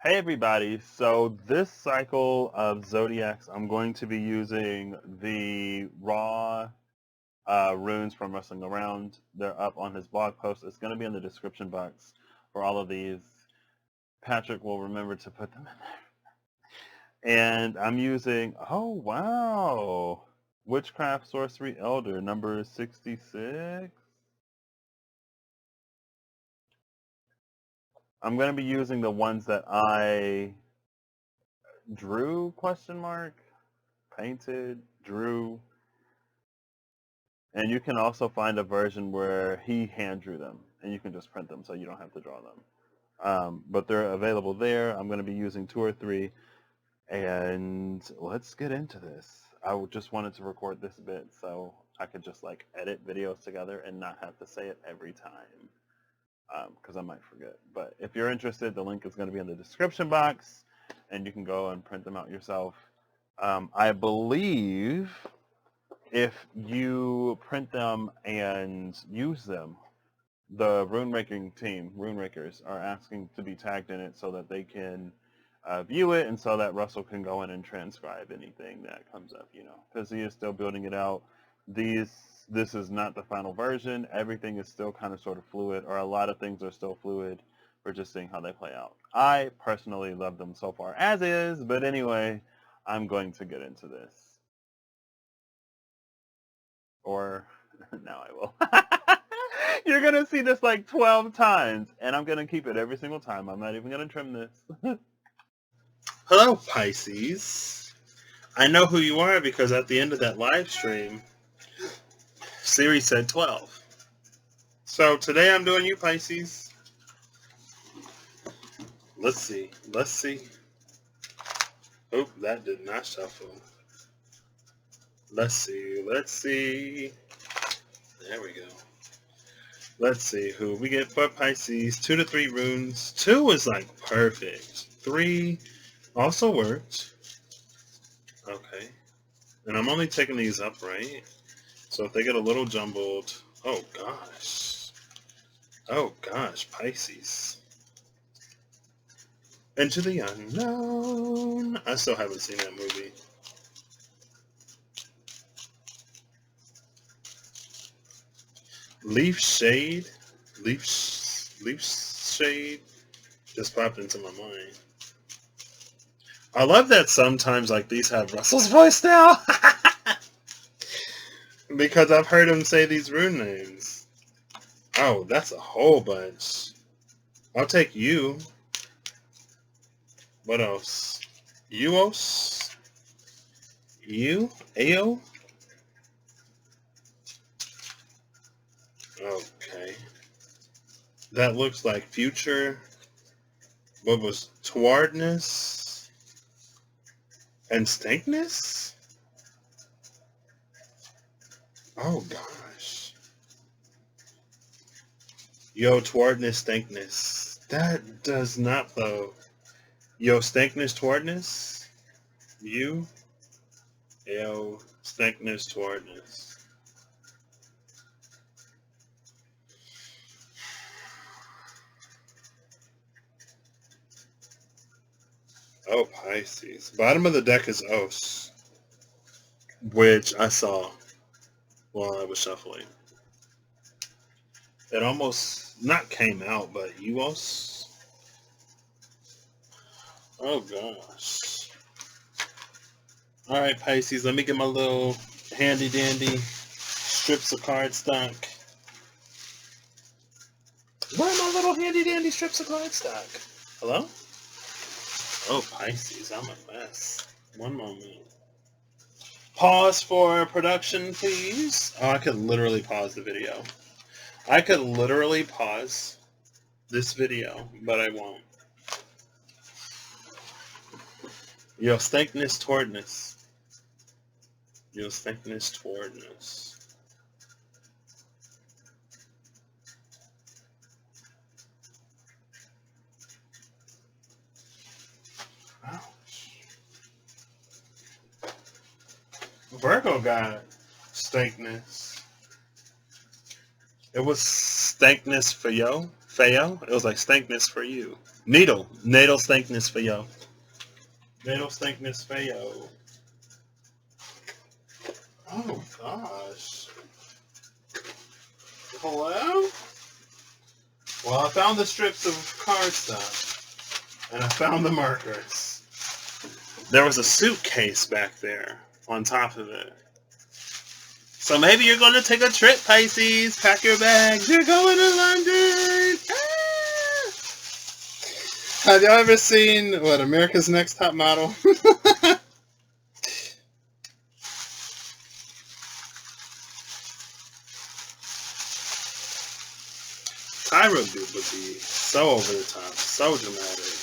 Hey everybody, so this cycle of zodiacs, I'm going to be using the raw runes from Wrestling Around. They're up on his blog post. It's going to be in the description box for all of these. Patrick will remember to put them in there. And I'm using, oh wow, Witchcraft Sorcery Elder, number 66. I'm going to be using the ones that I drew, question mark, painted, drew. And you can also find a version where he hand drew them, and you can just print them so you don't have to draw them. But they're available there. I'm going to be using 2 or 3, and let's get into this. Just wanted to record this bit so I could just like edit videos together and not have to say it every time, because I might forget. But if you're interested, the link is going to be in the description box, and you can go and print them out yourself. I believe if you print them and use them, the rune raking team, rune rakers, are asking to be tagged in it so that they can view it and so that Russell can go in and transcribe anything that comes up, because he is still building it out. This is not the final version. Everything is still kind of sort of fluid, or a lot of things are still fluid. We're just seeing how they play out. I personally love them so far as is, but anyway, I'm going to get into this. Or now I will. You're going to see this like 12 times, and I'm going to keep it every single time. I'm not even going to trim this. Hello, Pisces. I know who you are because at the end of that live stream, Siri said 12. So today I'm doing you, Pisces. Let's see. Oh, that did not shuffle. Let's see. There we go. Let's see who we get for Pisces. 2 to 3 runes. 2 is like perfect. 3 also worked. Okay. And I'm only taking these up, right? So if they get a little jumbled, oh gosh, Pisces. Into the Unknown. I still haven't seen that movie. Leaf Shade just popped into my mind. I love that sometimes like these have Russell's voice now. Because I've heard him say these rune names. Oh, that's a whole bunch. I'll take you. What else? Eos? Ao? Okay. That looks like future. What was Eohtoweardnesstencnes? And Stankness? Oh gosh. Eohtoweardnesstencnes. That does not though. Eohtoweardnesstencnes? Eohtoweardnesstencnes. Oh, Pisces. Bottom of the deck is Os, which I saw while I was shuffling. It almost not came out, but Eos. Oh gosh. All right, Pisces. Let me get my little handy dandy strips of cardstock. Where are my little handy dandy strips of cardstock? Hello? Oh, Pisces, I'm a mess. One moment. Pause for production, please. Oh, I could literally pause the video. I could literally pause this video, but I won't. Eohtoweardnesstencnes. Virgo got stankness. It was stankness for yo. It was like stankness for you. Natal stankness for yo. Natal stankness for yo. Oh gosh. Hello? Well, I found the strips of cardstock. And I found the markers. There was a suitcase back there on top of it. So maybe you're going to take a trip, Pisces. Pack your bags. You're going to London. Ah! Have y'all ever seen, America's Next Top Model? Tyra would be so over the top, so dramatic.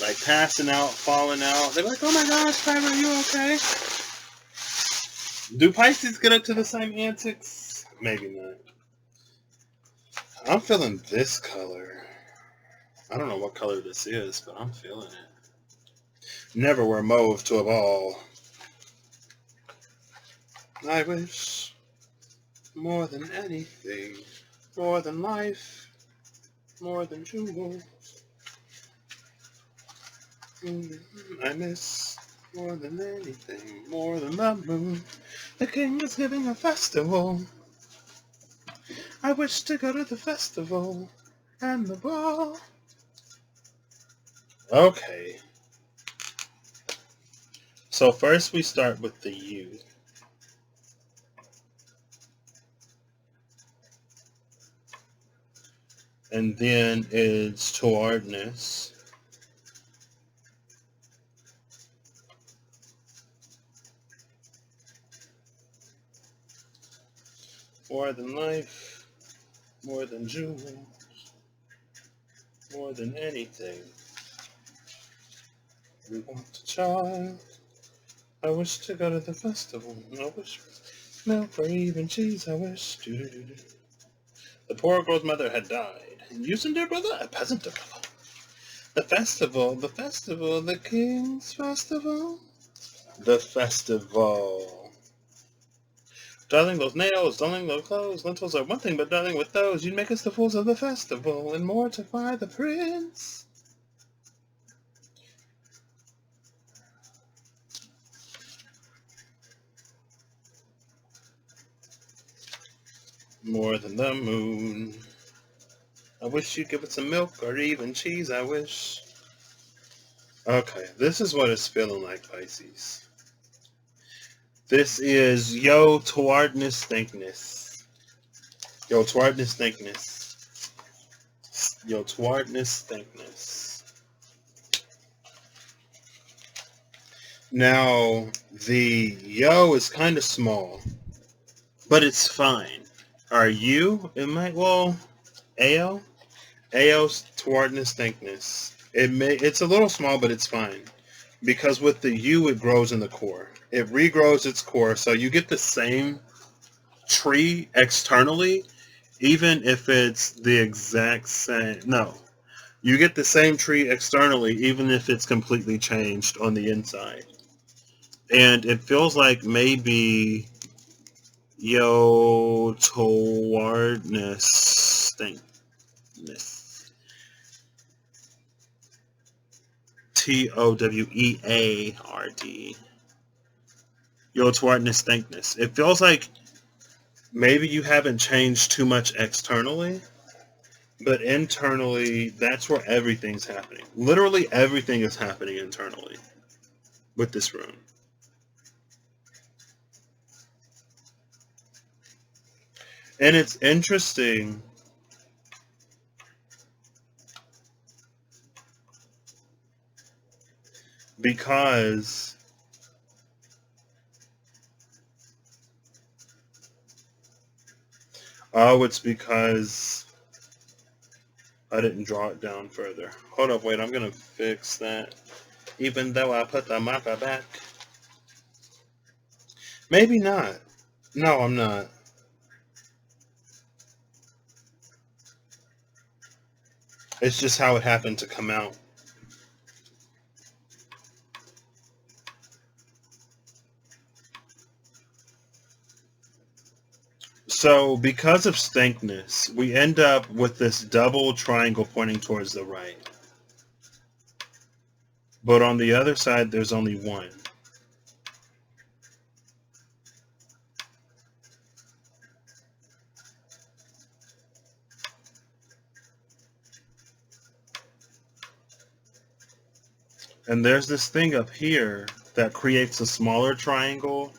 Like passing out, falling out. They're like, oh my gosh, Tyra, are you okay? Do Pisces get up to the same antics? Maybe not. I'm feeling this color. I don't know what color this is, but I'm feeling it. Never wear mauve to a ball. I wish more than anything, more than life, more than jewels. I miss more than anything, more than the moon. The king is giving a festival. I wish to go to the festival and the ball. Okay. So first we start with the U. And then it's towardness. More than life, more than jewels, more than anything. We want a child. I wish to go to the festival. I wish milk or even cheese. I wish. Do-do-do-do. The poor girl's mother had died, and using their brother, a peasant umbrella. The festival, the king's festival. The festival. Darling, those nails, darling, those clothes, lentils are one thing, but darling, with those, you'd make us the fools of the festival, and mortify the prince. More than the moon. I wish you'd give it some milk or even cheese, I wish. Okay, this is what it's feeling like, Pisces. This is Eohtoweardnesstencnes. Eohtoweardnesstencnes. Eohtoweardnesstencnes. Now, the yo is kind of small, but it's fine. Are you? It might, well, Ao? Eohtoweardnesstencnes. It's a little small, but it's fine. Because with the U, it grows in the core. It regrows its core, so you get the same tree externally, even if it's the exact same. No. You get the same tree externally, even if it's completely changed on the inside. And it feels like maybe Eohtoweardnesstencnes. Toweard. Eohtoweardnesstencnes. It feels like maybe you haven't changed too much externally, but internally, that's where everything's happening. Literally everything is happening internally with this rune. And it's interesting because it's because I didn't draw it down further. Hold up, wait, I'm gonna fix that. Even though I put the marker back. Maybe not. No, I'm not. It's just how it happened to come out. So because of stankness, we end up with this double triangle pointing towards the right. But on the other side, there's only one. And there's this thing up here that creates a smaller triangle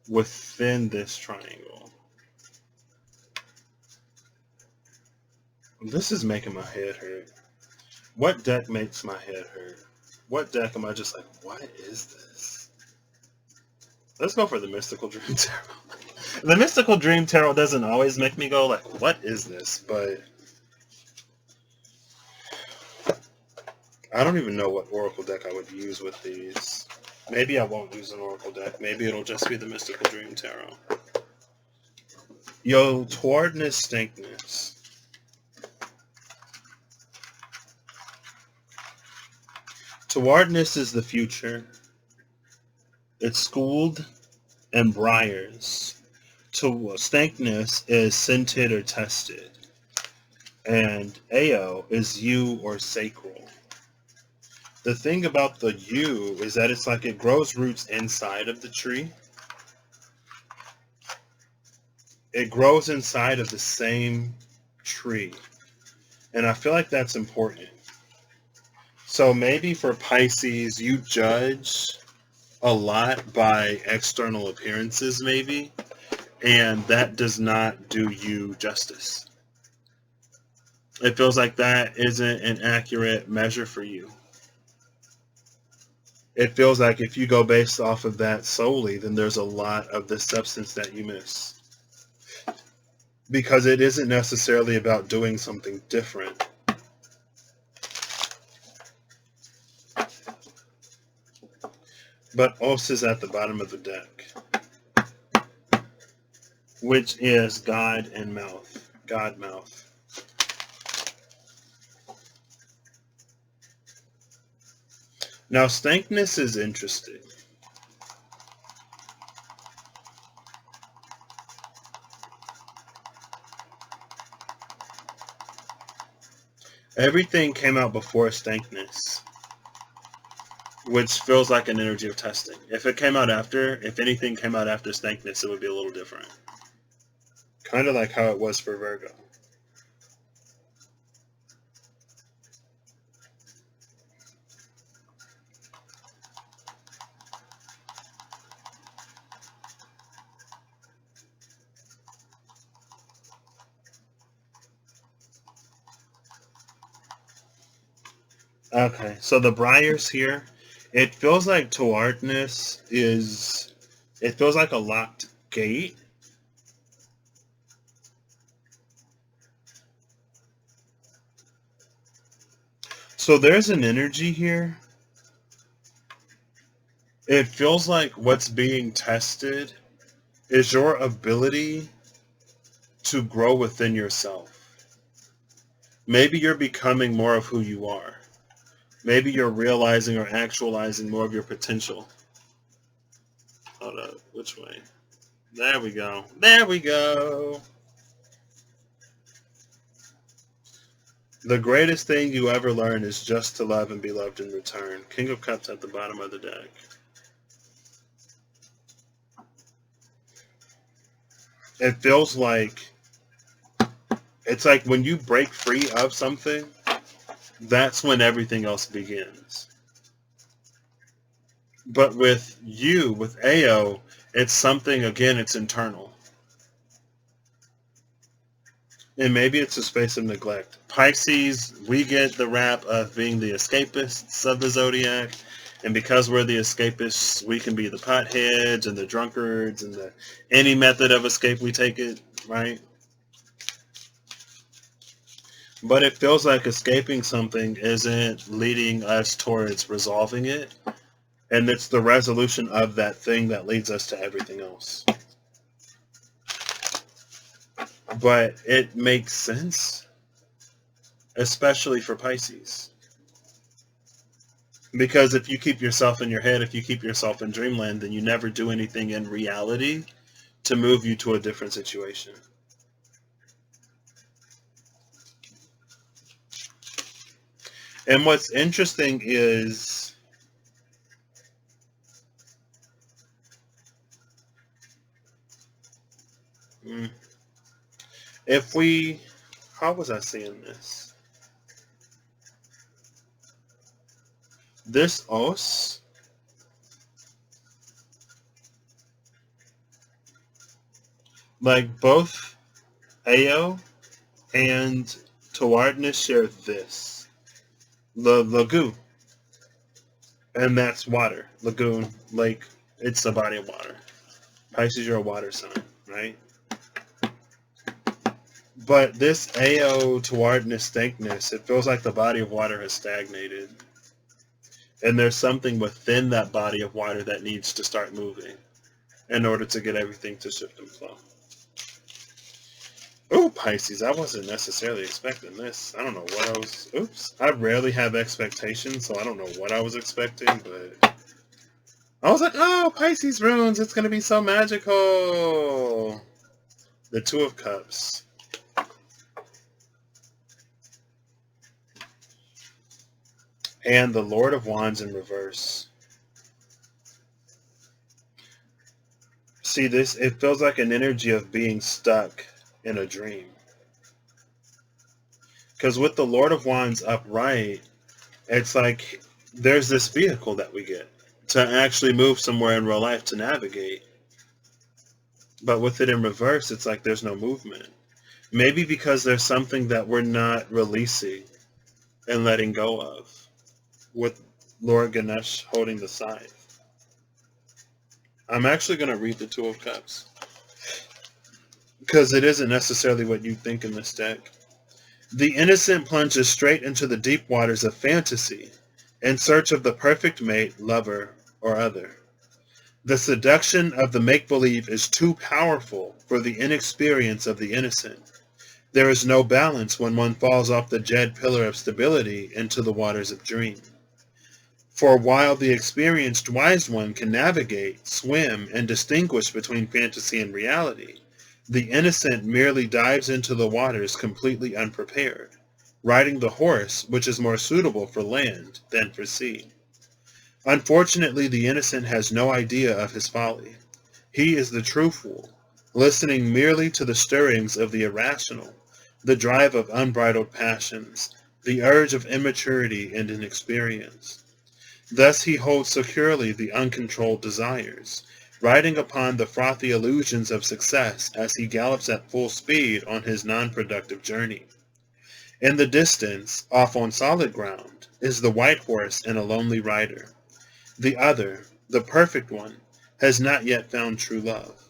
within this triangle. This is making my head hurt. What deck makes my head hurt? What deck am I just like, what is this? Let's go for the Mystical Dream Tarot. The Mystical Dream Tarot doesn't always make me go like, what is this? But I don't even know what Oracle deck I would use with these. Maybe I won't use an Oracle deck. Maybe it'll just be the Mystical Dream Tarot. Eohtoweardnesstencnes. Towardness is the future. It's schooled and briars. Stencnes is scented or tested. And Ao is you or sacral. The thing about the U is that it's like it grows roots inside of the tree. It grows inside of the same tree. And I feel like that's important. So maybe for Pisces, you judge a lot by external appearances, maybe, and that does not do you justice. It feels like that isn't an accurate measure for you. It feels like if you go based off of that solely, then there's a lot of the substance that you miss. Because it isn't necessarily about doing something different. But Os is at the bottom of the deck, which is God and mouth. God mouth. Now, Stencnes is interesting. Everything came out before Stencnes, which feels like an energy of testing. If anything came out after Stencnes, it would be a little different. Kind of like how it was for Virgo. Okay, so the briars here, it feels like towardness it feels like a locked gate. So there's an energy here. It feels like what's being tested is your ability to grow within yourself. Maybe you're becoming more of who you are. Maybe you're realizing or actualizing more of your potential. Hold up, which way? There we go. There we go. The greatest thing you ever learn is just to love and be loved in return. King of Cups at the bottom of the deck. It feels like, it's like when you break free of something, that's when everything else begins. But with you, with Ao, it's something, again, it's internal. And maybe it's a space of neglect. Pisces, we get the rap of being the escapists of the zodiac. And because we're the escapists, we can be the potheads and the drunkards and any method of escape we take it, right? But it feels like escaping something isn't leading us towards resolving it. And it's the resolution of that thing that leads us to everything else. But it makes sense, especially for Pisces. Because if you keep yourself in your head, if you keep yourself in dreamland, then you never do anything in reality to move you to a different situation. And what's interesting is if we, how was I seeing this? This os, like both Ao and Eohtoweardness share this. The lagoon. And that's water. Lagoon, lake, it's a body of water. Pisces, you're a water sign, right? But this Eohtoweardnesstencnes, it feels like the body of water has stagnated. And there's something within that body of water that needs to start moving in order to get everything to shift and flow. Oh, Pisces, I wasn't necessarily expecting this. I don't know what I was... Oops. I rarely have expectations, so I don't know what I was expecting, but... I was like, oh, Pisces runes, it's going to be so magical. The Two of Cups. And the Lord of Wands in reverse. See this? It feels like an energy of being stuck in a dream. Because with the Lord of Wands upright, it's like there's this vehicle that we get to actually move somewhere in real life to navigate. But with it in reverse, it's like there's no movement. Maybe because there's something that we're not releasing and letting go of. With Lord Ganesh holding the scythe. I'm actually going to read the Two of Cups. Because it isn't necessarily what you think in this deck. The innocent plunges straight into the deep waters of fantasy in search of the perfect mate, lover, or other. The seduction of the make-believe is too powerful for the inexperience of the innocent. There is no balance when one falls off the jed pillar of stability into the waters of dream. For while the experienced wise one can navigate, swim, and distinguish between fantasy and reality, the innocent merely dives into the waters completely unprepared, riding the horse which is more suitable for land than for sea. Unfortunately, the innocent has no idea of his folly. He is the true fool, listening merely to the stirrings of the irrational, the drive of unbridled passions, the urge of immaturity and inexperience. Thus he holds securely the uncontrolled desires, riding upon the frothy illusions of success as he gallops at full speed on his non-productive journey. In the distance, off on solid ground, is the white horse and a lonely rider. The other, the perfect one, has not yet found true love.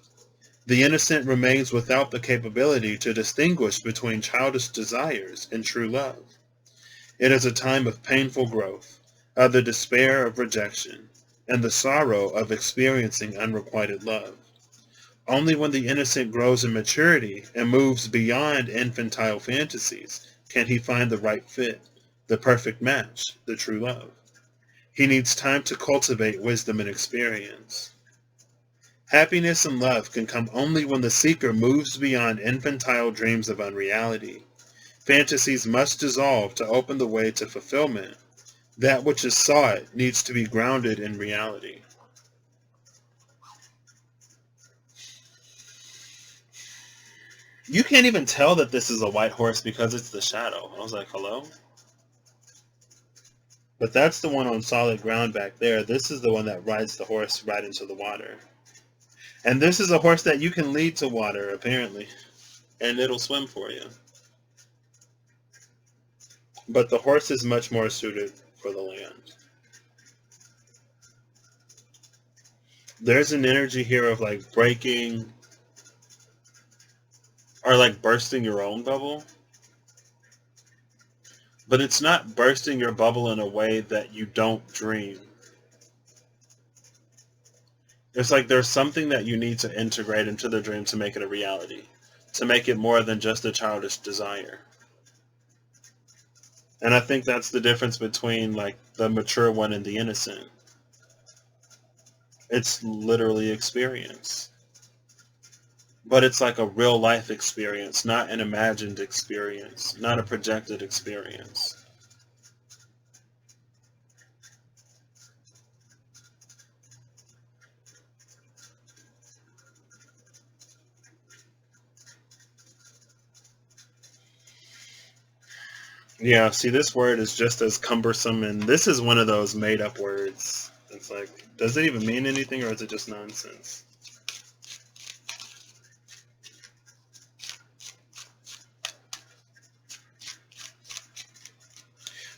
The innocent remains without the capability to distinguish between childish desires and true love. It is a time of painful growth, of the despair of rejection, and the sorrow of experiencing unrequited love. Only when the innocent grows in maturity and moves beyond infantile fantasies can he find the right fit, the perfect match, the true love. He needs time to cultivate wisdom and experience. Happiness and love can come only when the seeker moves beyond infantile dreams of unreality. Fantasies must dissolve to open the way to fulfillment. That which is sought needs to be grounded in reality. You can't even tell that this is a white horse because it's the shadow. I was like, hello? But that's the one on solid ground back there. This is the one that rides the horse right into the water. And this is a horse that you can lead to water, apparently. And it'll swim for you. But the horse is much more suited for the land. There's an energy here of like breaking or like bursting your own bubble. But it's not bursting your bubble in a way that you don't dream. It's like there's something that you need to integrate into the dream to make it a reality, to make it more than just a childish desire. And I think that's the difference between like the mature one and the innocent. It's literally experience. But it's like a real life experience, not an imagined experience, not a projected experience. Yeah, see, this word is just as cumbersome, and this is one of those made-up words. It's like, does it even mean anything, or is it just nonsense?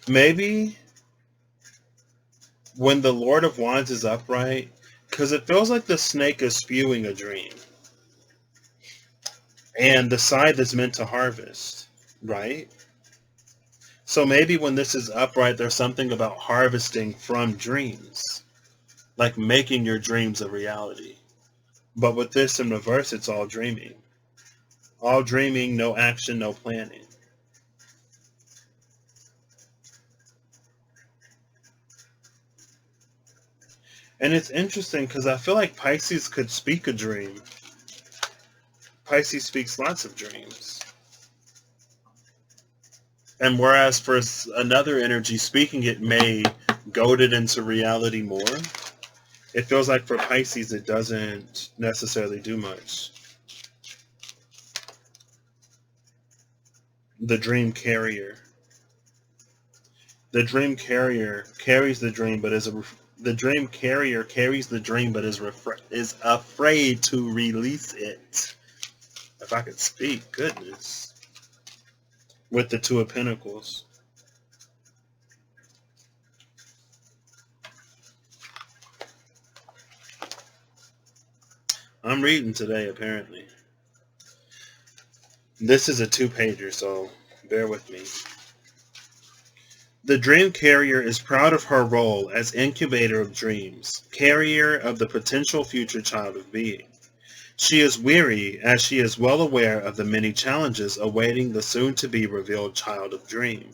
Maybe when the Lord of Wands is upright, because it feels like the snake is spewing a dream, and the scythe is meant to harvest, right? So maybe when this is upright, there's something about harvesting from dreams, like making your dreams a reality. But with this in reverse, it's all dreaming. All dreaming, no action, no planning. And it's interesting because I feel like Pisces could speak a dream. Pisces speaks lots of dreams. And whereas for another energy, speaking it may goad it into reality more, it feels like for Pisces it doesn't necessarily do much. The dream carrier. The dream carrier carries the dream, but the dream carrier carries the dream, but is afraid to release it. If I could speak, goodness. With the Two of Pentacles. I'm reading today, apparently. This is a 2-pager, so bear with me. The dream carrier is proud of her role as incubator of dreams, carrier of the potential future child of being. She is weary as she is well aware of the many challenges awaiting the soon-to-be revealed child of dream.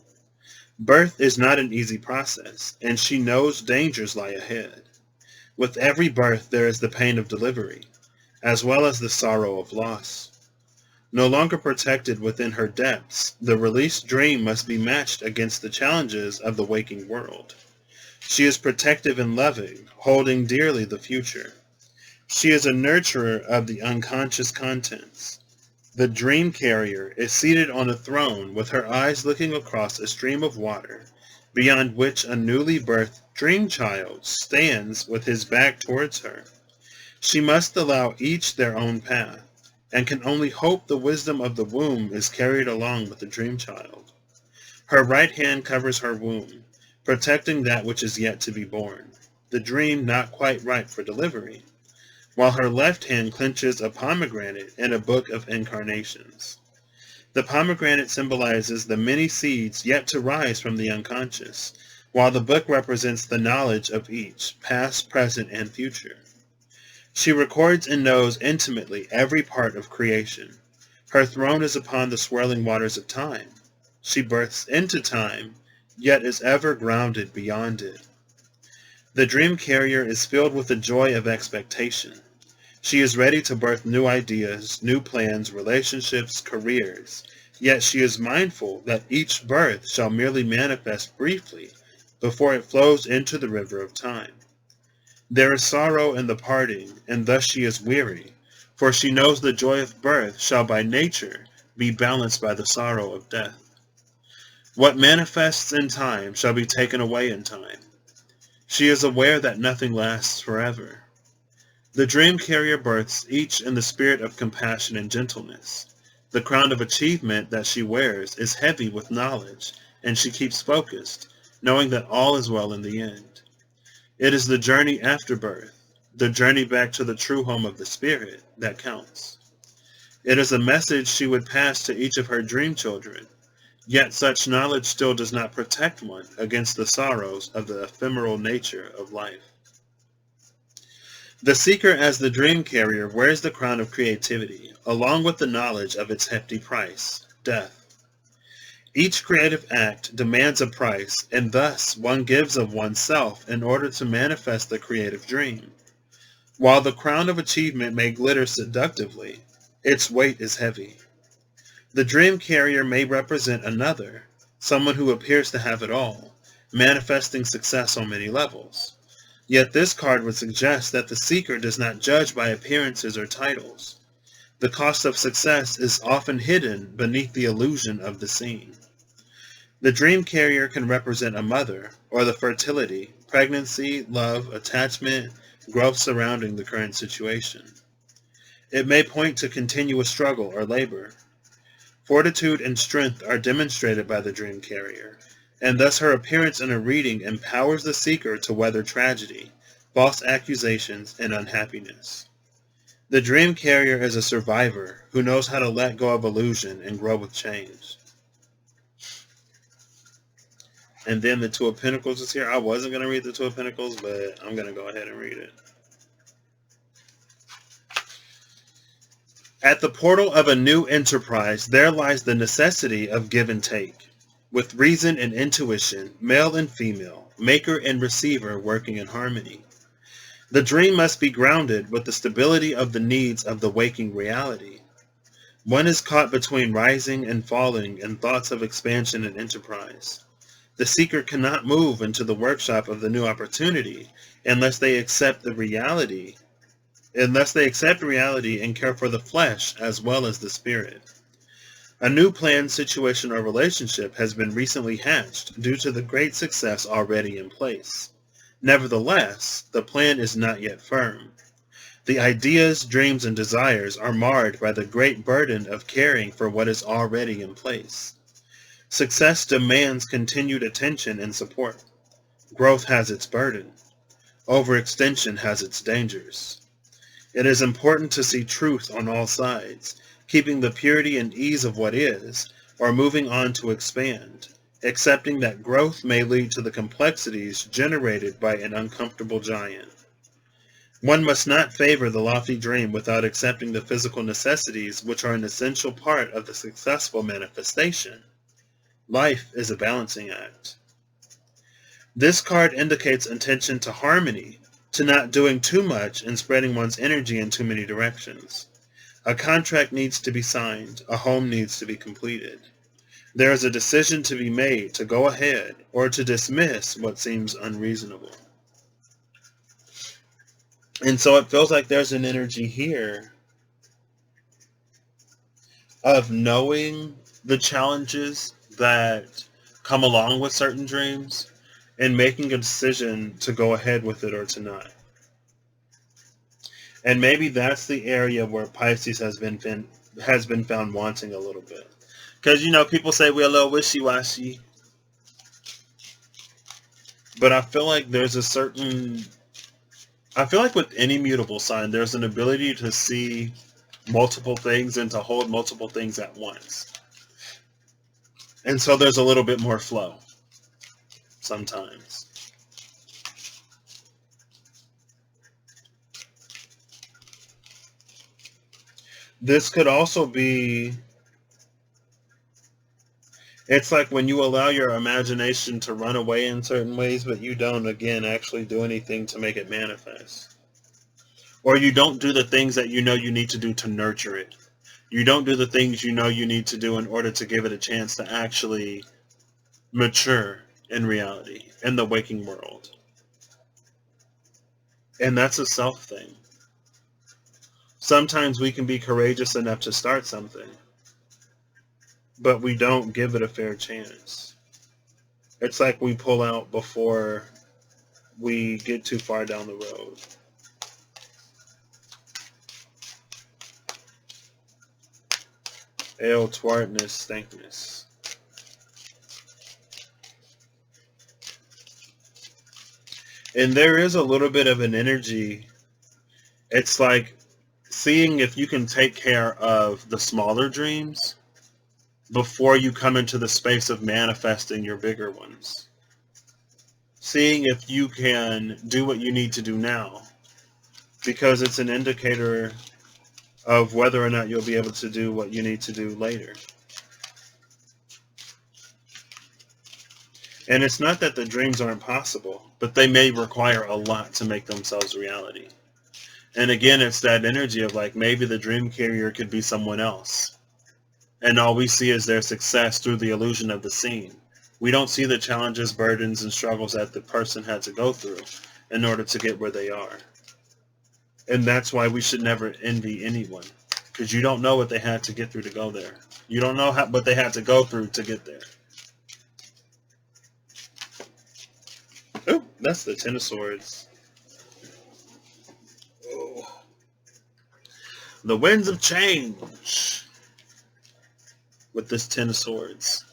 Birth is not an easy process, and she knows dangers lie ahead. With every birth there is the pain of delivery, as well as the sorrow of loss. No longer protected within her depths, the released dream must be matched against the challenges of the waking world. She is protective and loving, holding dearly the future. She is a nurturer of the unconscious contents. The dream carrier is seated on a throne with her eyes looking across a stream of water, beyond which a newly birthed dream child stands with his back towards her. She must allow each their own path, and can only hope the wisdom of the womb is carried along with the dream child. Her right hand covers her womb, protecting that which is yet to be born, the dream not quite ripe for delivery, while her left hand clenches a pomegranate and a book of incarnations. The pomegranate symbolizes the many seeds yet to rise from the unconscious, while the book represents the knowledge of each, past, present, and future. She records and knows intimately every part of creation. Her throne is upon the swirling waters of time. She births into time, yet is ever grounded beyond it. The dream carrier is filled with the joy of expectation. She is ready to birth new ideas, new plans, relationships, careers, yet she is mindful that each birth shall merely manifest briefly before it flows into the river of time. There is sorrow in the parting, and thus she is weary, for she knows the joy of birth shall by nature be balanced by the sorrow of death. What manifests in time shall be taken away in time. She is aware that nothing lasts forever. The dream carrier births each in the spirit of compassion and gentleness. The crown of achievement that she wears is heavy with knowledge, and she keeps focused, knowing that all is well in the end. It is the journey after birth, the journey back to the true home of the spirit, that counts. It is a message she would pass to each of her dream children, yet such knowledge still does not protect one against the sorrows of the ephemeral nature of life. The seeker as the dream carrier wears the crown of creativity, along with the knowledge of its hefty price, death. Each creative act demands a price, and thus one gives of oneself in order to manifest the creative dream. While the crown of achievement may glitter seductively, its weight is heavy. The dream carrier may represent another, someone who appears to have it all, manifesting success on many levels. Yet this card would suggest that the seeker does not judge by appearances or titles. The cost of success is often hidden beneath the illusion of the seen. The dream carrier can represent a mother, or the fertility, pregnancy, love, attachment, growth surrounding the current situation. It may point to continuous struggle or labor. Fortitude and strength are demonstrated by the dream carrier, and thus her appearance in a reading empowers the seeker to weather tragedy, false accusations, and unhappiness. The dream carrier is a survivor who knows how to let go of illusion and grow with change. And then the Two of Pentacles is here. I wasn't going to read the Two of Pentacles, but I'm going to go ahead and read it. At the portal of a new enterprise, there lies the necessity of give and take, with reason and intuition, male and female, maker and receiver working in harmony. The dream must be grounded with the stability of the needs of the waking reality. One is caught between rising and falling in thoughts of expansion and enterprise. The seeker cannot move into the workshop of the new opportunity unless they accept reality and care for the flesh as well as the spirit. A new planned situation or relationship has been recently hatched due to the great success already in place. Nevertheless, the plan is not yet firm. The ideas, dreams, and desires are marred by the great burden of caring for what is already in place. Success demands continued attention and support. Growth has its burden. Overextension has its dangers. It is important to see truth on all sides, keeping the purity and ease of what is, or moving on to expand, accepting that growth may lead to the complexities generated by an uncomfortable giant. One must not favor the lofty dream without accepting the physical necessities which are an essential part of the successful manifestation. Life is a balancing act. This card indicates intention to harmony, to not doing too much and spreading one's energy in too many directions. A contract needs to be signed, a home needs to be completed. There is a decision to be made to go ahead or to dismiss what seems unreasonable. And so it feels like there's an energy here of knowing the challenges that come along with certain dreams and making a decision to go ahead with it or to not. And maybe that's the area where Pisces has been found wanting a little bit. Because, people say we're a little wishy-washy. But I feel like I feel like with any mutable sign, there's an ability to see multiple things and to hold multiple things at once. And so there's a little bit more flow sometimes. This could also be, it's like when you allow your imagination to run away in certain ways, but you don't, again, actually do anything to make it manifest. Or you don't do the things that you know you need to do to nurture it. You don't do the things you know you need to do in order to give it a chance to actually mature in reality, in the waking world. And that's a self thing. Sometimes we can be courageous enough to start something, but we don't give it a fair chance. It's like we pull out before we get too far down the road. Eohtoweardnesstencnes. And there is a little bit of an energy. It's like seeing if you can take care of the smaller dreams before you come into the space of manifesting your bigger ones. Seeing if you can do what you need to do now, because it's an indicator of whether or not you'll be able to do what you need to do later. And it's not that the dreams aren't possible, but they may require a lot to make themselves reality. And again, it's that energy of like, maybe the dream carrier could be someone else. And all we see is their success through the illusion of the scene. We don't see the challenges, burdens, and struggles that the person had to go through in order to get where they are. And that's why we should never envy anyone, because you don't know what they had to get through to go there. You don't know what they had to go through to get there. That's the Ten of Swords. Oh. The winds of change with this Ten of Swords.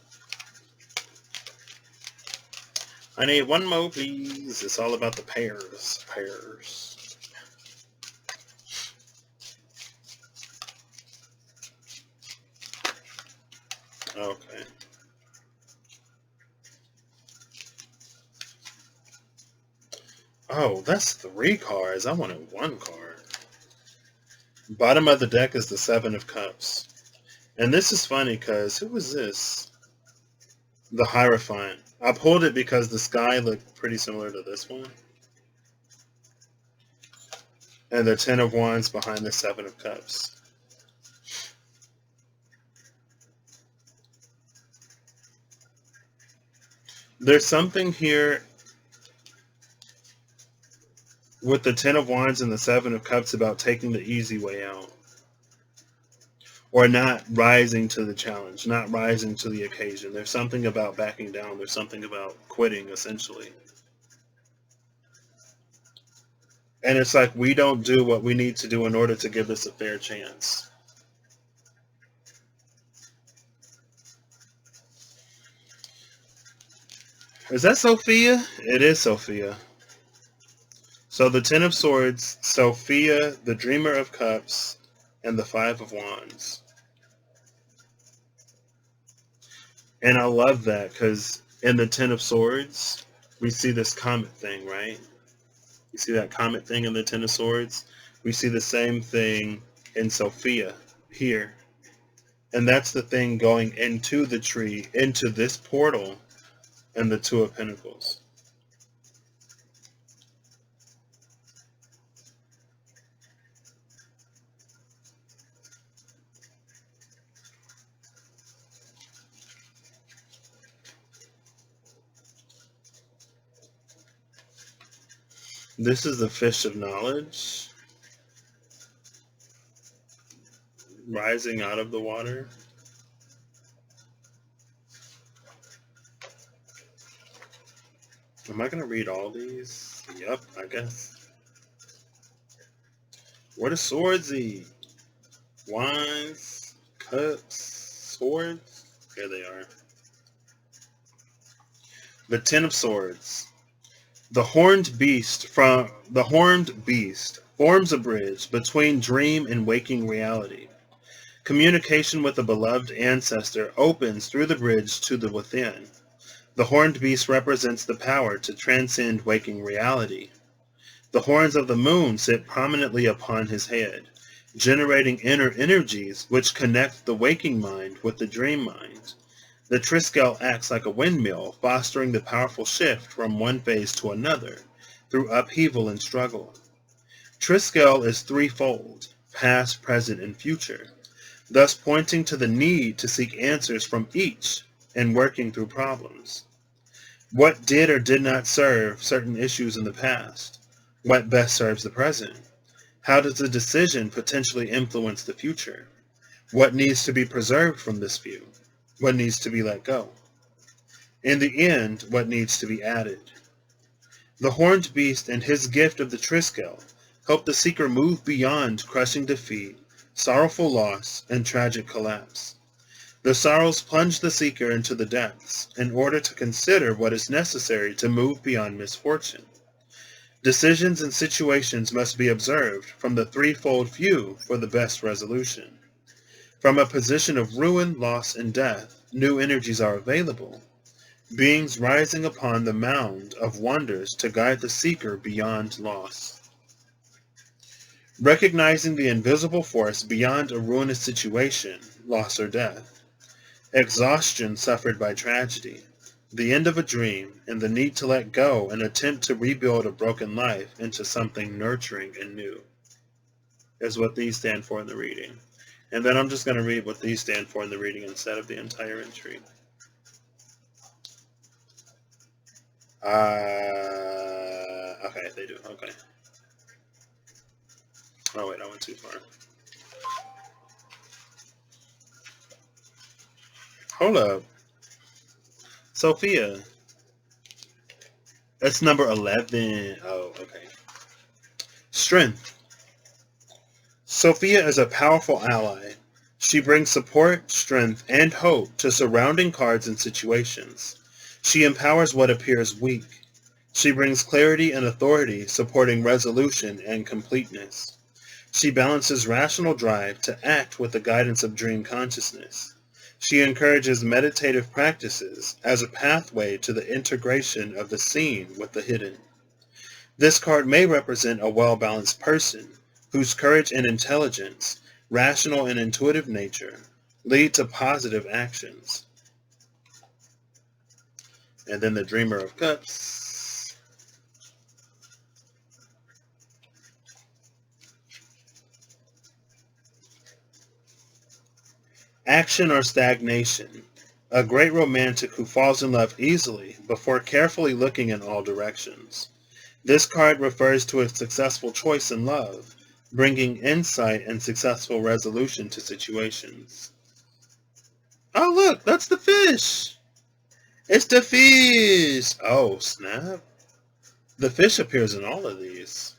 I need one more, please. It's all about the pairs. Pairs. Okay. Oh, that's 3 cards. I wanted 1 card. Bottom of the deck is the Seven of Cups. And this is funny because who was this? The Hierophant. I pulled it because the sky looked pretty similar to this one. And the Ten of Wands behind the Seven of Cups. There's something here with the Ten of Wands and the Seven of Cups about taking the easy way out. Or not rising to the challenge, not rising to the occasion. There's something about backing down. There's something about quitting, essentially. And it's like we don't do what we need to do in order to give this a fair chance. Is that Sophia? It is Sophia. So the Ten of Swords, Sophia, the Dreamer of Cups, and the Five of Wands. And I love that because in the Ten of Swords, we see this comet thing, right? You see that comet thing in the Ten of Swords? We see the same thing in Sophia here. And that's the thing going into the tree, into this portal, and the Two of Pentacles. This is the Fish of Knowledge rising out of the water. Am I going to read all these? Yep, I guess. What is swordsy? Wands, cups, swords. Here they are. The Ten of Swords. The horned beast forms a bridge between dream and waking reality. Communication with a beloved ancestor opens through the bridge to the within. The horned beast represents the power to transcend waking reality. The horns of the moon sit prominently upon his head, generating inner energies which connect the waking mind with the dream mind. The Triskel acts like a windmill, fostering the powerful shift from one phase to another, through upheaval and struggle. Triskel is threefold, past, present, and future, thus pointing to the need to seek answers from each and working through problems. What did or did not serve certain issues in the past? What best serves the present? How does a decision potentially influence the future? What needs to be preserved from this view? What needs to be let go? In the end, what needs to be added? The horned beast and his gift of the Triskel help the seeker move beyond crushing defeat, sorrowful loss, and tragic collapse. The sorrows plunge the seeker into the depths in order to consider what is necessary to move beyond misfortune. Decisions and situations must be observed from the threefold view for the best resolution. From a position of ruin, loss, and death, new energies are available, beings rising upon the mound of wonders to guide the seeker beyond loss. Recognizing the invisible force beyond a ruinous situation, loss, or death, exhaustion suffered by tragedy, the end of a dream, and the need to let go and attempt to rebuild a broken life into something nurturing and new, is what these stand for in the reading. And then I'm just going to read what these stand for in the reading instead of the entire entry. Okay, they do. Okay. Oh, wait, I went too far. Hold up. Sophia. That's number 11. Oh, okay. Strength. Sophia is a powerful ally. She brings support, strength, and hope to surrounding cards and situations. She empowers what appears weak. She brings clarity and authority, supporting resolution and completeness. She balances rational drive to act with the guidance of dream consciousness. She encourages meditative practices as a pathway to the integration of the seen with the hidden. This card may represent a well-balanced person whose courage and intelligence, rational and intuitive nature, lead to positive actions. And then the Dreamer of Cups. Action or stagnation. A great romantic who falls in love easily before carefully looking in all directions. This card refers to a successful choice in love, bringing insight and successful resolution to situations. Oh, look, that's the fish. It's the fish. Oh, snap. The fish appears in all of these.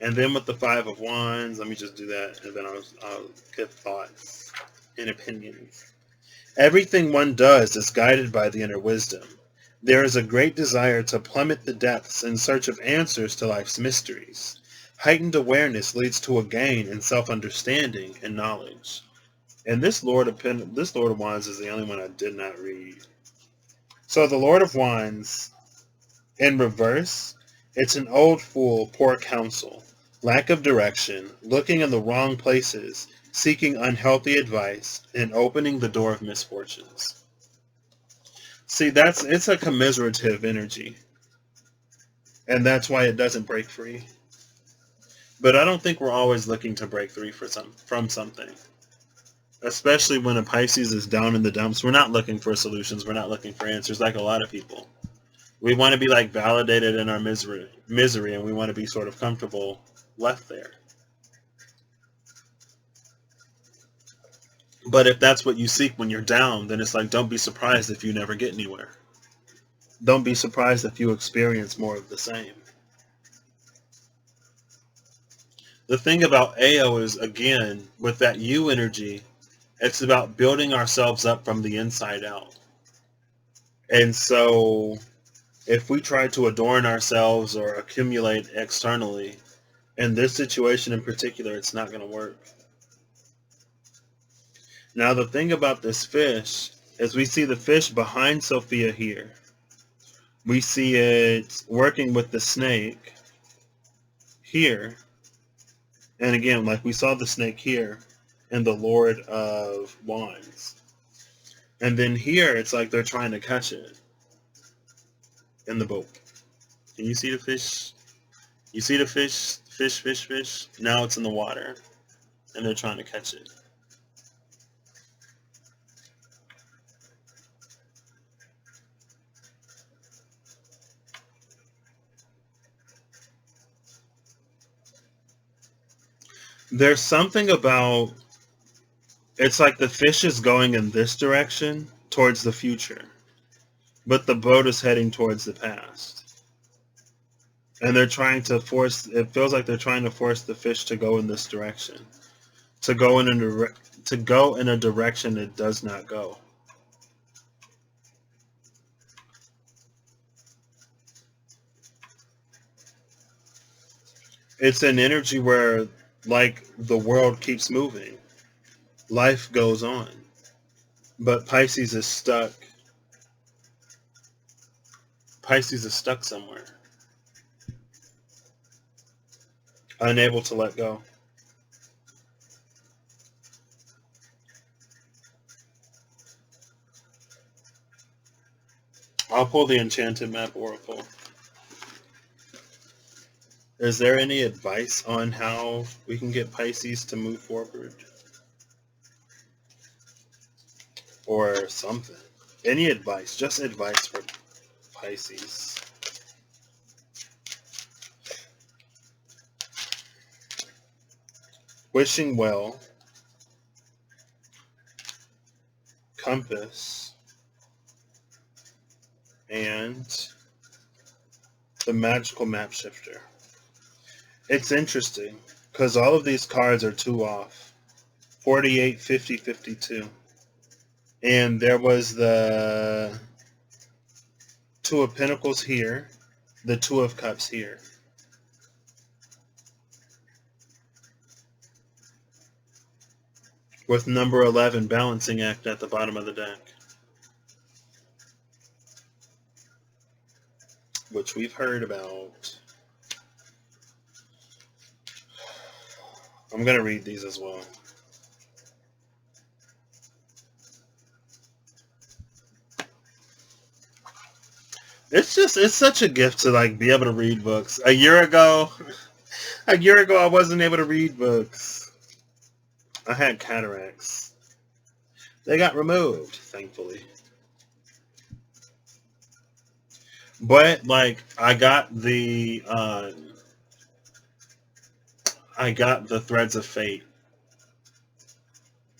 And then with the Five of Wands, let me just do that, and then I'll give thoughts and opinions. Everything one does is guided by the inner wisdom. There is a great desire to plummet the depths in search of answers to life's mysteries. Heightened awareness leads to a gain in self-understanding and knowledge. And this Lord of Wands is the only one I did not read. So the Lord of Wands, in reverse, it's an old fool, poor counsel, lack of direction, looking in the wrong places, seeking unhealthy advice, and opening the door of misfortunes. See, it's a commiserative energy. And that's why it doesn't break free. But I don't think we're always looking to break free from something. Especially when a Pisces is down in the dumps. We're not looking for solutions. We're not looking for answers like a lot of people. We want to be like validated in our misery, and we want to be sort of comfortable left there. But if that's what you seek when you're down, then it's like, don't be surprised if you never get anywhere. Don't be surprised if you experience more of the same. The thing about Ao is, again, with that you energy, it's about building ourselves up from the inside out. And so if we try to adorn ourselves or accumulate externally, in this situation in particular, it's not going to work. Now, the thing about this fish is we see the fish behind Sophia here. We see it working with the snake here. And again, like we saw the snake here in the Lord of Wands. And then here, it's like they're trying to catch it in the boat. Can you see the fish? You see the fish? Fish. Now it's in the water. And they're trying to catch it. There's something about, it's like the fish is going in this direction towards the future, but the boat is heading towards the past. And they're trying to it feels like they're trying to force the fish to go in this direction, to go in a direction it does not go. It's an energy where, like, the world keeps moving. Life goes on. But Pisces is stuck. Pisces is stuck somewhere. Unable to let go. I'll pull the Enchanted Map Oracle. Is there any advice on how we can get Pisces to move forward? Or something? Any advice? Just advice for Pisces. Wishing well. Compass. And The magical map shifter. It's interesting because all of these cards are 2 off. 48, 50, 52. And there was the 2 of Pentacles here, the 2 of Cups here. With number 11 balancing act at the bottom of the deck, which we've heard about. I'm going to read these as well. It's such a gift to like be able to read books. A year ago I wasn't able to read books. I had cataracts. They got removed, thankfully. But like I got the Threads of Fate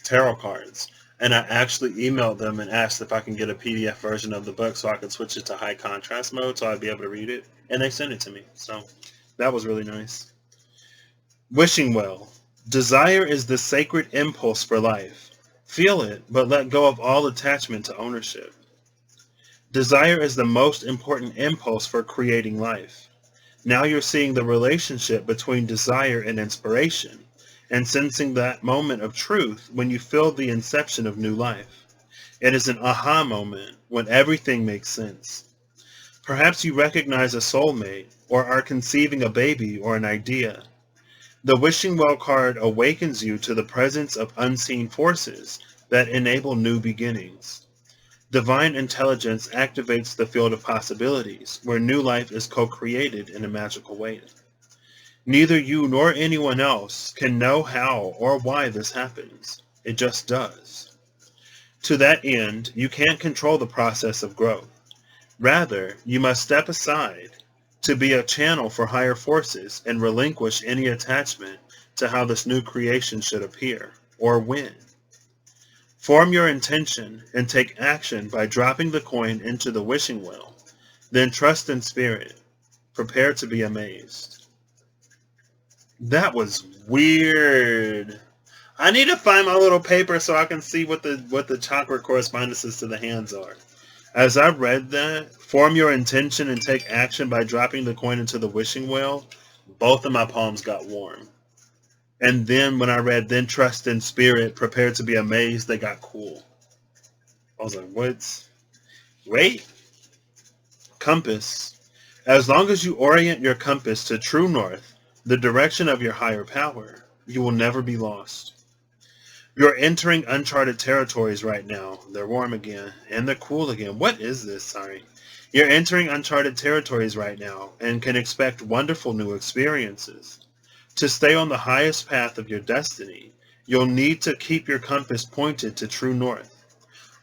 tarot cards, and I actually emailed them and asked if I can get a PDF version of the book so I could switch it to high contrast mode so I'd be able to read it, and they sent it to me. So that was really nice. Wishing well. Desire is the sacred impulse for life. Feel it, but let go of all attachment to ownership. Desire is the most important impulse for creating life. Now you're seeing the relationship between desire and inspiration, and sensing that moment of truth when you feel the inception of new life. It is an aha moment when everything makes sense. Perhaps you recognize a soulmate, or are conceiving a baby or an idea. The Wishing Well card awakens you to the presence of unseen forces that enable new beginnings. Divine intelligence activates the field of possibilities, where new life is co-created in a magical way. Neither you nor anyone else can know how or why this happens. It just does. To that end, you can't control the process of growth. Rather, you must step aside to be a channel for higher forces and relinquish any attachment to how this new creation should appear or when. Form your intention and take action by dropping the coin into the wishing well. Then trust in spirit. Prepare to be amazed. That was weird. I need to find my little paper so I can see what the chakra correspondences to the hands are. As I read that, form your intention and take action by dropping the coin into the wishing well, both of my palms got warm. And then when I read, then trust in spirit, prepare to be amazed, they got cool. I was like, what? Wait. Compass. As long as you orient your compass to true north, the direction of your higher power, you will never be lost. You're entering uncharted territories right now. They're warm again, and they're cool again. What is this? Sorry. You're entering uncharted territories right now, and can expect wonderful new experiences. To stay on the highest path of your destiny, you'll need to keep your compass pointed to true north.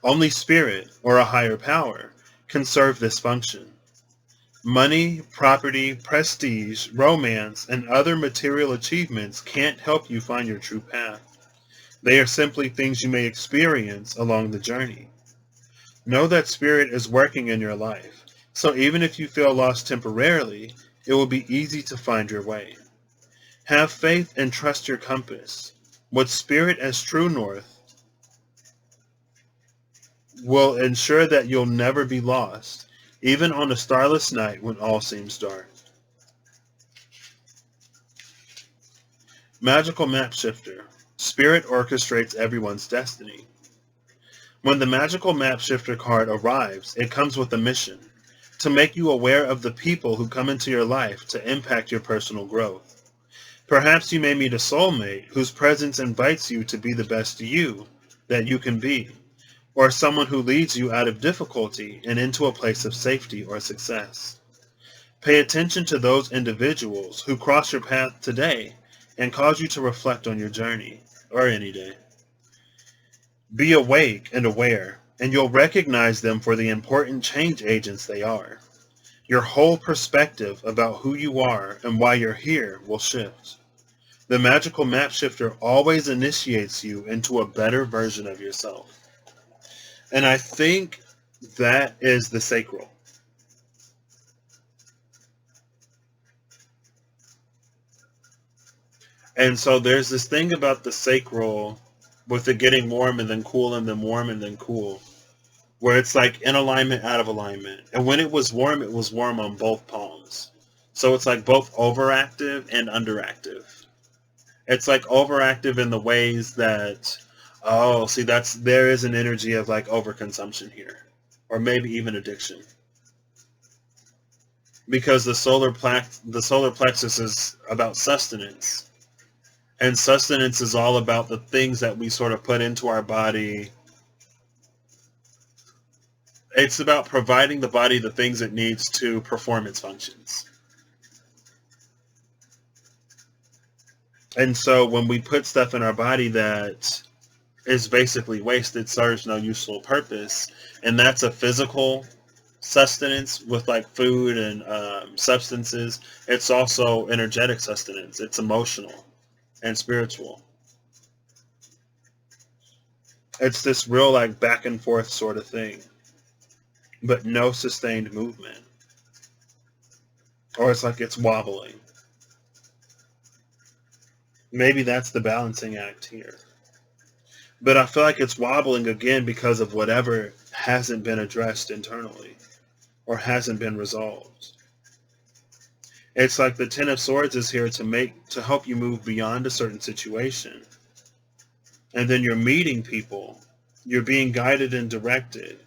Only spirit, or a higher power, can serve this function. Money, property, prestige, romance, and other material achievements can't help you find your true path. They are simply things you may experience along the journey. Know that spirit is working in your life, so even if you feel lost temporarily, it will be easy to find your way. Have faith and trust your compass. What spirit as true north will ensure that you'll never be lost, even on a starless night when all seems dark. Magical Map Shifter. Spirit orchestrates everyone's destiny. When the Magical Map Shifter card arrives, it comes with a mission, to make you aware of the people who come into your life to impact your personal growth. Perhaps you may meet a soulmate whose presence invites you to be the best you that you can be, or someone who leads you out of difficulty and into a place of safety or success. Pay attention to those individuals who cross your path today and cause you to reflect on your journey, or any day. Be awake and aware, and you'll recognize them for the important change agents they are. Your whole perspective about who you are and why you're here will shift. The Magical Map Shifter always initiates you into a better version of yourself. And I think that is the sacral. And so there's this thing about the sacral with it getting warm and then cool and then warm and then cool, where it's like in alignment, out of alignment. And when it was warm on both palms. So it's like both overactive and underactive. It's like overactive in the ways that, oh, see, there is an energy of like overconsumption here, or maybe even addiction. Because the solar plexus is about sustenance. And sustenance is all about the things that we sort of put into our body. It's about providing the body the things it needs to perform its functions. And so when we put stuff in our body that is basically wasted, serves no useful purpose, and that's a physical sustenance with like food and substances, it's also energetic sustenance. It's emotional and spiritual. It's this real like back and forth sort of thing, but no sustained movement. Or it's like it's wobbling. Maybe that's the balancing act here. But I feel like it's wobbling again because of whatever hasn't been addressed internally or hasn't been resolved. It's like the Ten of Swords is here to help you move beyond a certain situation. And then you're meeting people. You're being guided and directed.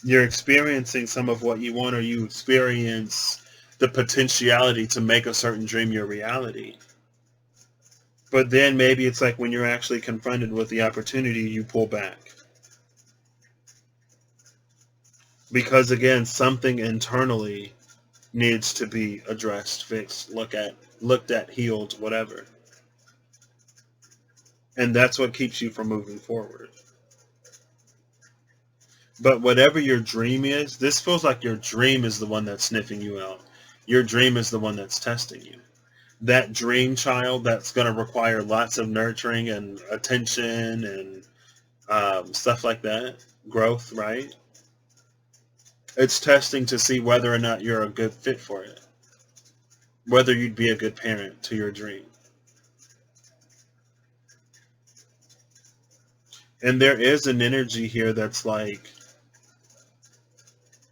You're experiencing some of what you want, or you experience the potentiality to make a certain dream your reality. But then maybe it's like when you're actually confronted with the opportunity, you pull back. Because again, something internally needs to be addressed, fixed, looked at, healed, whatever. And that's what keeps you from moving forward. But whatever your dream is, this feels like your dream is the one that's sniffing you out. Your dream is the one that's testing you. That dream child that's going to require lots of nurturing and attention and stuff like that, growth, right? It's testing to see whether or not you're a good fit for it, whether you'd be a good parent to your dream. And there is an energy here that's like,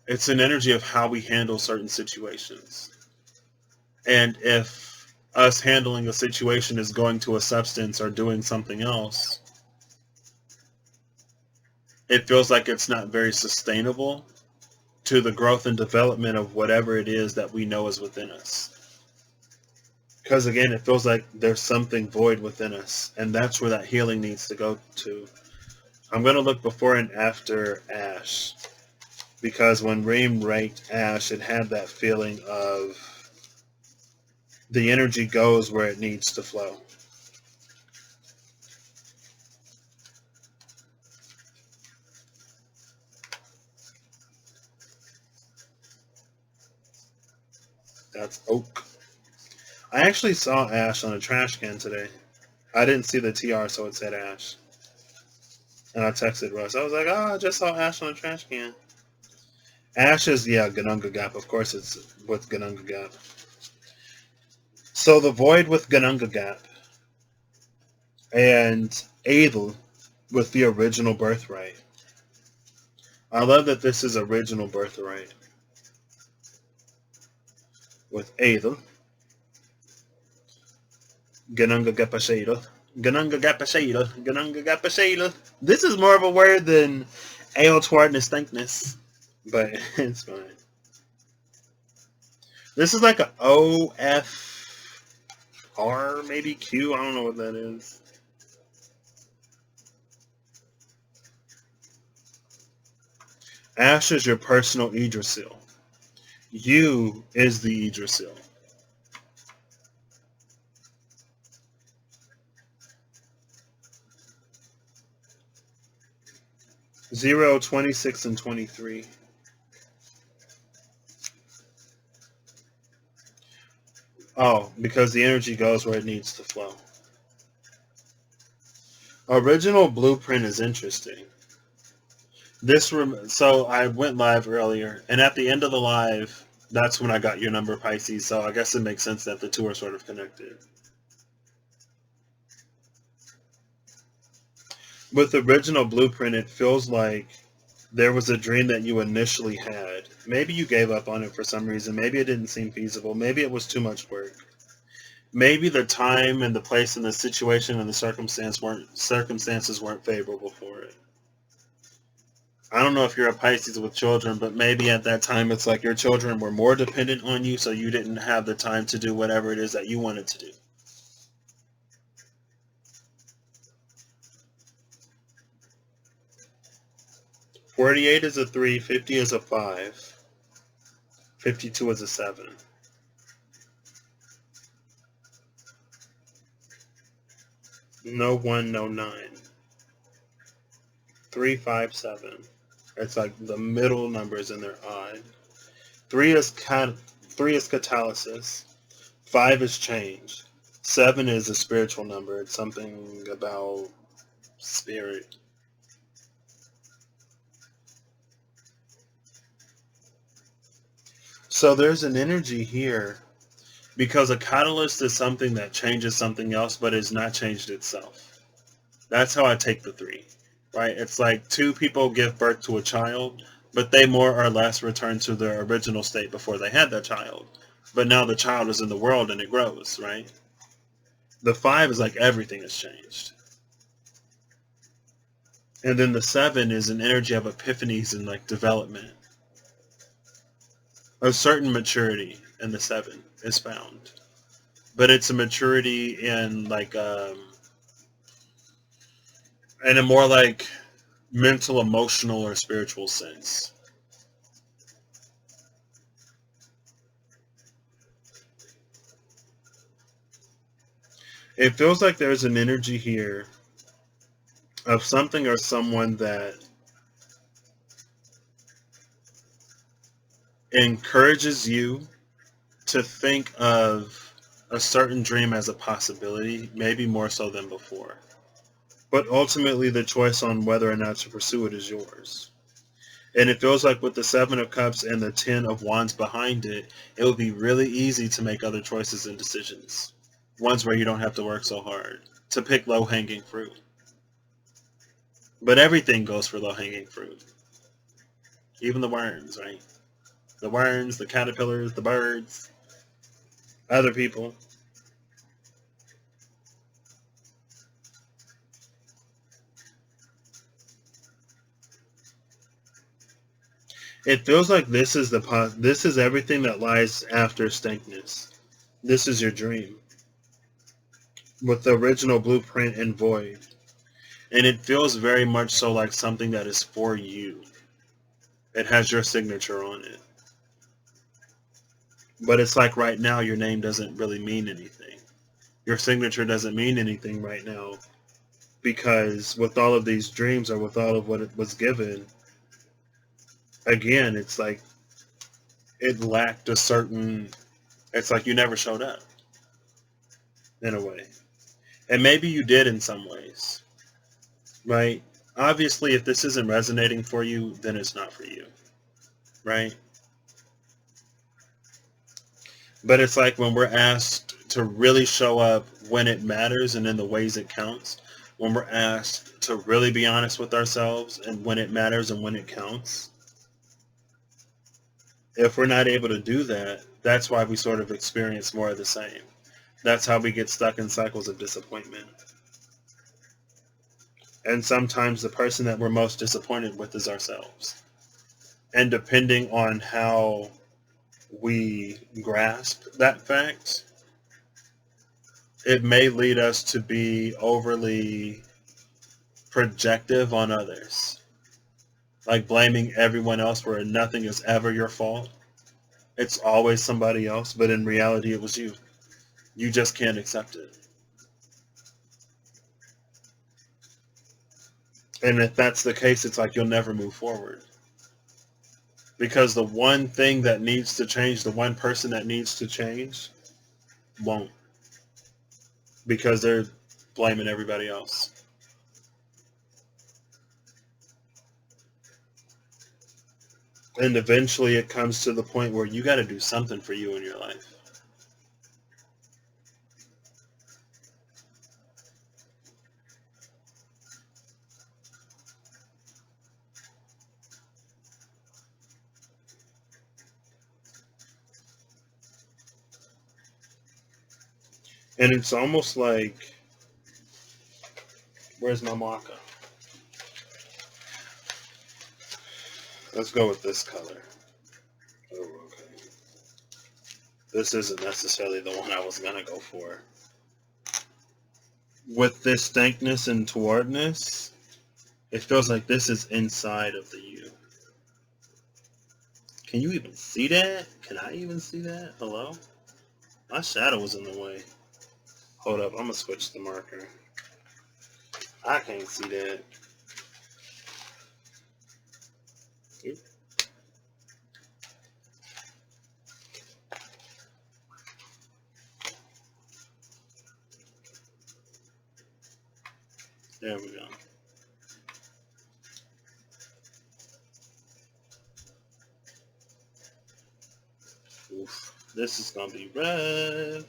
it's an energy of how we handle certain situations. And if us handling a situation is going to a substance or doing something else, it feels like it's not very sustainable to the growth and development of whatever it is that we know is within us. Because again, it feels like there's something void within us, and that's where that healing needs to go to. I'm going to look before and after Ash, because when Reem raked Ash, it had that feeling of the energy goes where it needs to flow. That's oak. I actually saw Ash on a trash can today. I didn't see the TR, so it said Ash. And I texted Russ. I was like, I just saw Ash on a trash can. Ash is, Ganunga Gap. Of course it's with Ganunga Gap. So the void with Ganunga Gap and Adel with the original birthright. I love that this is original birthright. With Adel. Ganunga Gapashada. Ganunga Gapashada. Ganunga Gapashada. This is more of a word than Eohtoweardnesstencnes, but it's fine. This is like a OFR, maybe Q. I don't know what that is. Ash is your personal Yggdrasil. You is the Yggdrasil. Zero, 26, and 23. Oh, because the energy goes where it needs to flow. Original blueprint is interesting. So I went live earlier, and at the end of the live, that's when I got your number, Pisces. So I guess it makes sense that the two are sort of connected. With the original blueprint, it feels like there was a dream that you initially had. Maybe you gave up on it for some reason. Maybe it didn't seem feasible. Maybe it was too much work. Maybe the time and the place and the situation and the circumstances weren't favorable for it. I don't know if you're a Pisces with children, but maybe at that time it's like your children were more dependent on you, so you didn't have the time to do whatever it is that you wanted to do. $48 is a 3, 50 is a 5, 52 is a 7. No 1, no 9. 3, 5, 7. It's like the middle numbers and they're odd. 3 is catalysis. 5 is change. 7 is a spiritual number. It's something about spirit. So there's an energy here because a catalyst is something that changes something else but has not changed itself. That's how I take the 3, right? It's like two people give birth to a child, but they more or less return to their original state before they had that child. But now the child is in the world and it grows, right? The 5 is like everything has changed. And then the 7 is an energy of epiphanies and like development. A certain maturity in the 7 is found. But it's a maturity in like in a more like mental, emotional, or spiritual sense. It feels like there's an energy here of something or someone that encourages you to think of a certain dream as a possibility, maybe more so than before. But ultimately the choice on whether or not to pursue it is yours. And it feels like with the 7 of Cups and the 10 of Wands behind it, it would be really easy to make other choices and decisions. Ones where you don't have to work so hard. To pick low-hanging fruit. But everything goes for low-hanging fruit. Even the worms, right? The worms, the caterpillars, the birds, other people. It feels like this is everything that lies after Stencnes. This is your dream. With the original blueprint and void. And it feels very much so like something that is for you. It has your signature on it. But it's like right now your name doesn't really mean anything. Your signature doesn't mean anything right now. Because with all of these dreams or with all of what it was given, again, it's like it lacked a certain, it's like you never showed up in a way. And maybe you did in some ways, right? Obviously, if this isn't resonating for you, then it's not for you, right? But it's like when we're asked to really show up when it matters and in the ways it counts, when we're asked to really be honest with ourselves and when it matters and when it counts, if we're not able to do that, that's why we sort of experience more of the same. That's how we get stuck in cycles of disappointment. And sometimes the person that we're most disappointed with is ourselves. And depending on how we grasp that fact, it may lead us to be overly projective on others. Like blaming everyone else where nothing is ever your fault. It's always somebody else, but in reality it was you. You just can't accept it. And if that's the case, it's like you'll never move forward. Because the one thing that needs to change, the one person that needs to change, won't. Because they're blaming everybody else. And eventually it comes to the point where you got to do something for you in your life. And it's almost like, where's my marker? Let's go with this color. Oh, okay. This isn't necessarily the one I was going to go for. With this thankness and towardness, it feels like this is inside of the you. Can you even see that? Can I even see that? Hello? My shadow was in the way. Hold up, I'm going to switch the marker. I can't see that. Oop. There we go. Oof. This is going to be rough.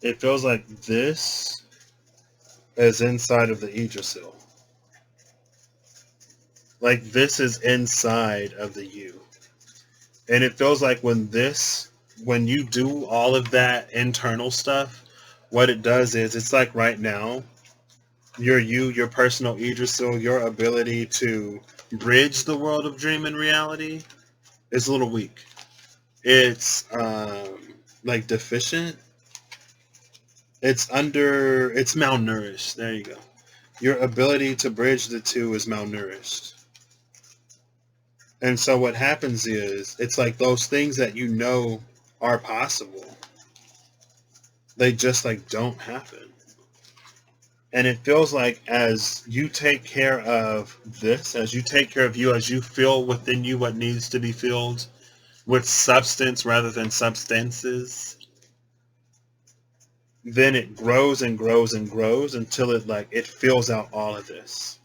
It feels like this is inside of the Yggdrasil. Like this is inside of the you. And it feels like when you do all of that internal stuff, what it does is, it's like right now, your personal Yggdrasil, your ability to bridge the world of dream and reality is a little weak. It's like deficient. It's malnourished. There you go. Your ability to bridge the two is malnourished. And so what happens is, it's like those things that you know are possible, they just like don't happen. And it feels like as you take care of this, as you take care of you, as you feel within you what needs to be filled with substance rather than substances, then it grows and grows and grows until it fills out all of this.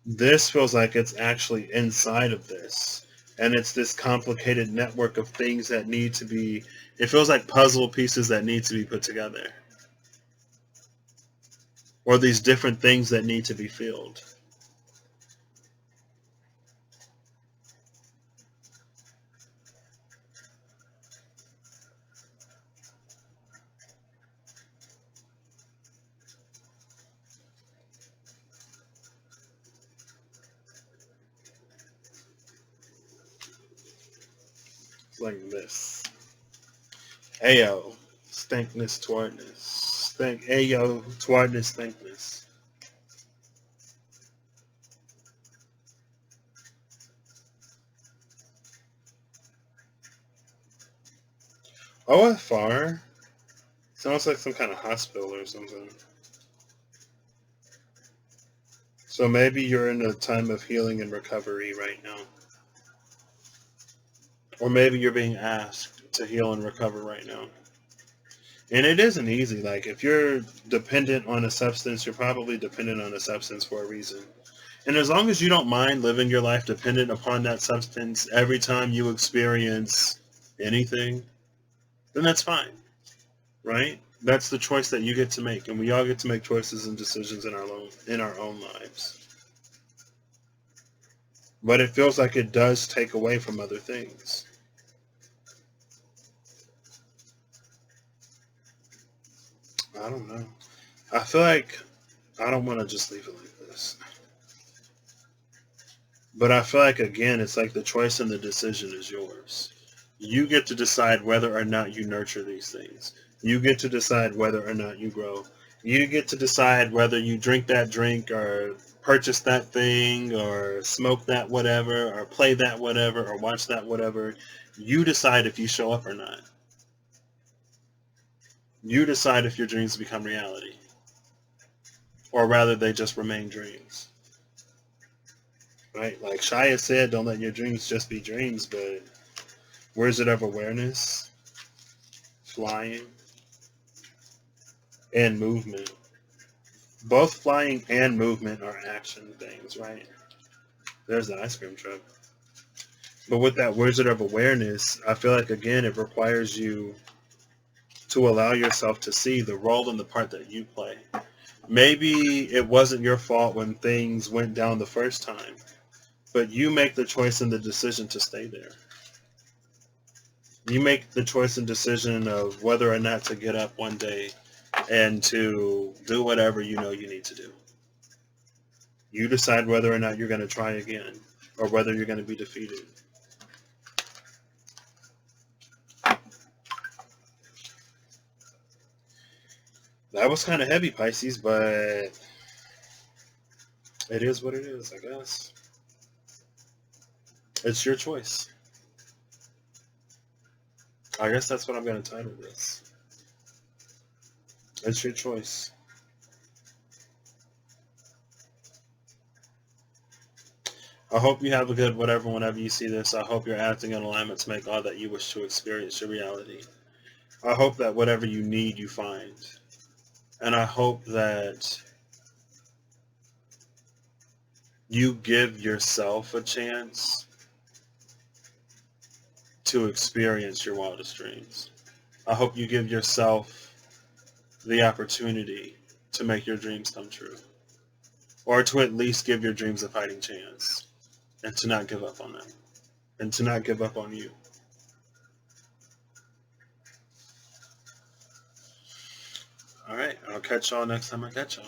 This feels like it's actually inside of this. And it's this complicated network of things that need to be, it feels like puzzle pieces that need to be put together. Or these different things that need to be filled. It's like this. Eohtoweardnesstencnes. Eohtoweardnesstencnes. OFR sounds like some kind of hospital or something. So maybe you're in a time of healing and recovery right now. Or maybe you're being asked to heal and recover right now. And it isn't easy. Like, if you're dependent on a substance, you're probably dependent on a substance for a reason. And as long as you don't mind living your life dependent upon that substance every time you experience anything, then that's fine, right? That's the choice that you get to make. And we all get to make choices and decisions in our own lives. But it feels like it does take away from other things. I don't know. I feel like I don't want to just leave it like this. But I feel like, again, it's like the choice and the decision is yours. You get to decide whether or not you nurture these things. You get to decide whether or not you grow. You get to decide whether you drink that drink or purchase that thing or smoke that whatever or play that whatever or watch that whatever. You decide if you show up or not. You decide if your dreams become reality. Or rather, they just remain dreams. Right? Like Shia said, don't let your dreams just be dreams, but where's it of awareness? Flying. And movement. Both flying and movement are action things, right? There's the ice cream truck. But with that wizard of awareness, I feel like, again, it requires you to allow yourself to see the role and the part that you play. Maybe it wasn't your fault when things went down the first time, but you make the choice and the decision to stay there. You make the choice and decision of whether or not to get up one day and to do whatever you know you need to do. You decide whether or not you're going to try again or whether you're going to be defeated. That was kind of heavy, Pisces, but it is what it is, I guess. It's your choice. I guess that's what I'm going to title this. It's your choice. I hope you have a good whenever you see this. I hope you're acting in alignment to make all that you wish to experience your reality. I hope that whatever you need, you find. And I hope that you give yourself a chance to experience your wildest dreams. I hope you give yourself the opportunity to make your dreams come true. Or to at least give your dreams a fighting chance. And to not give up on them. And to not give up on you. All right, I'll catch y'all next time I catch y'all.